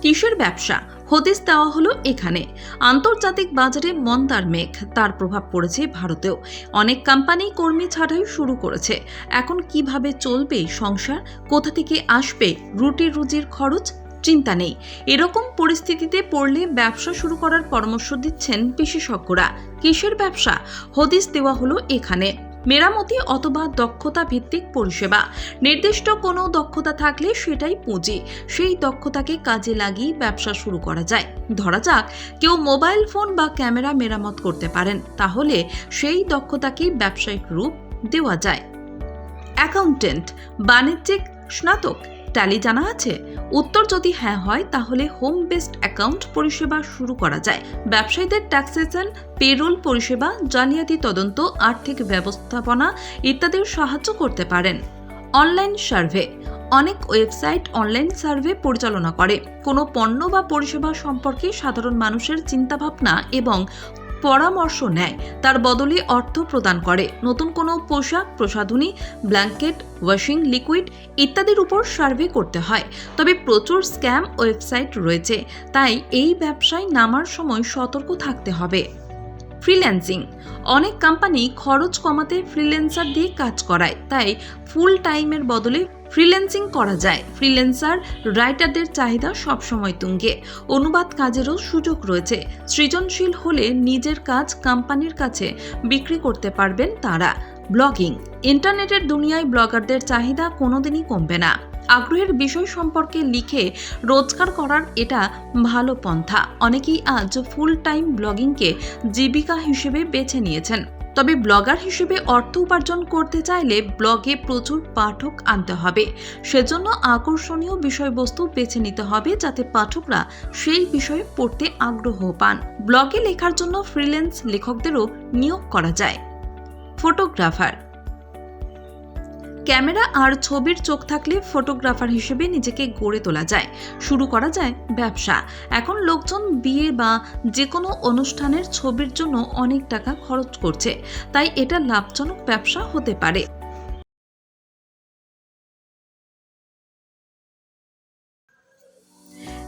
কিসের ব্যবসা? হদিস দেওয়া হলো এখানে। আন্তর্জাতিক বাজারে মন্দার মেঘ, তার প্রভাব পড়েছে ভারতেও। অনেক কোম্পানি কর্মী ছাঁটাই শুরু করেছে। এখন কিভাবে চলবে সংসার, কোথা থেকে আসবে রুটি রুজির খরচ, চিন্তা নেই। এরকম পরিস্থিতিতে পড়লে ব্যবসা শুরু করার পরামর্শ দিচ্ছেন বিশেষজ্ঞরা। কিসের ব্যবসা? হদিস দেওয়া হলো এখানে। মেরামতি অথবা দক্ষতা ভিত্তিক পরিষেবা। নির্দিষ্ট কোনো দক্ষতা থাকলে সেটাই পুঁজি। সেই দক্ষতাকে কাজে লাগিয়ে ব্যবসা শুরু করা যায়। ধরা যাক কেউ মোবাইল ফোন বা ক্যামেরা মেরামত করতে পারেন, তাহলে সেই দক্ষতাকে ব্যবসায়িক রূপ দেওয়া যায়। অ্যাকাউন্টেন্ট, বাণিজ্যিক স্নাতক, ট্যালি জানা আছে? উত্তর যদি হ্যাঁ হয়, তাহলে হোম বেসড অ্যাকাউন্ট পরিষেবা শুরু করা যায়। ব্যবসায়ীদের ট্যাক্সেশন, পেরোল পরিষেবা, জালিয়াতি তদন্ত, আর্থিক ব্যবস্থাপনা ইত্যাদির সাহায্য করতে পারেন। অনলাইন সার্ভে, অনেক ওয়েবসাইট অনলাইন সার্ভে পরিচালনা করে। কোনো পণ্য বা পরিষেবা সম্পর্কে সাধারণ মানুষের চিন্তাভাবনা এবং পরামর্শ নেয়, তার বদলে অর্থ প্রদান করে। নতুন কোনো পোশাক, প্রসাধনী, ব্ল্যাঙ্কেট, ওয়াশিং লিকুইড ইত্যাদির উপর সার্ভে করতে হয়। তবে প্রচুর স্ক্যাম ওয়েবসাইট রয়েছে, তাই এই ব্যবসায় নামার সময় সতর্ক থাকতে হবে। ফ্রিল্যান্সিং, অনেক কোম্পানি খরচ কমাতে ফ্রিল্যান্সার দিয়ে কাজ করায়, তাই ফুল টাইমের বদলে ফ্রিল্যান্সিং করা যায়। ফ্রিল্যান্সার রাইটারদের চাহিদা সবসময় তুঙ্গে। অনুবাদ কাজেরও সুযোগ রয়েছে। সৃজনশীল হলে নিজের কাজ কোম্পানির কাছে বিক্রি করতে পারবেন তারা। ব্লগিং, ইন্টারনেটের দুনিয়ায় ব্লগারদের চাহিদা কোনোদিনই কমবে না। আগ্রহের বিষয় সম্পর্কে লিখে রোজগার করার এটা ভালো পন্থা। অনেকেই আজ ফুল টাইম ব্লগিংকে জীবিকা হিসেবে বেছে নিয়েছেন। তবে ব্লগার হিসেবে অর্থ উপার্জন করতে চাইলে ব্লগে প্রচুর পাঠক আনতে হবে। সেজন্য আকর্ষণীয় বিষয়বস্তু বেছে নিতে হবে, যাতে পাঠকরা সেই বিষয়ে পড়তে আগ্রহ পান। ব্লগে লেখার জন্য ফ্রিল্যান্স লেখকদেরও নিয়োগ করা যায়। ফটোগ্রাফার, ক্যামেরা আর ছবির চোখ থাকলে ফটোগ্রাফার হিসেবে নিজেকে গড়ে তোলা যায়। শুরু করা যায় ব্যবসা। এখন লোকজন বিয়ে বা যে কোনো অনুষ্ঠানের ছবির জন্য অনেক টাকা খরচ করছে, তাই এটা লাভজনক ব্যবসা হতে পারে।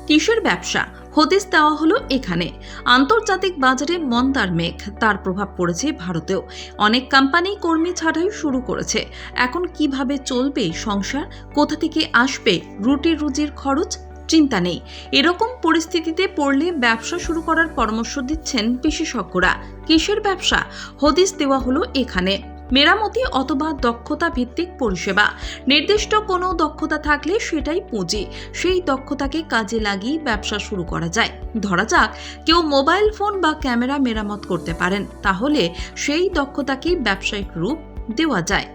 কিসের ব্যবসা? হদিস দেওয়া হলো এখানে। আন্তর্জাতিক বাজারে মন্দার মেঘ, তার প্রভাব পড়েছে ভারতেও। অনেক কোম্পানি কর্মী ছাঁটাই শুরু করেছে। এখন কিভাবে চলবে সংসার, কোথা থেকে আসবে রুটি রুজির খরচ, চিন্তা নেই। এরকম পরিস্থিতিতে পড়লে ব্যবসা শুরু করার পরামর্শ দিচ্ছেন বিশেষজ্ঞরা। কিসের ব্যবসা? হদিস দেওয়া হলো এখানে। মেরামতি অথবা দক্ষতা ভিত্তিক পরিষেবা। নির্দিষ্ট কোনো দক্ষতা থাকলে সেটাই পুঁজি। সেই দক্ষতাকে কাজে লাগিয়ে ব্যবসা শুরু করা যায়। ধরা যাক কেউ মোবাইল ফোন বা ক্যামেরা মেরামত করতে পারেন, তাহলে সেই দক্ষতাকে ব্যবসায়িক রূপ দেওয়া যায়।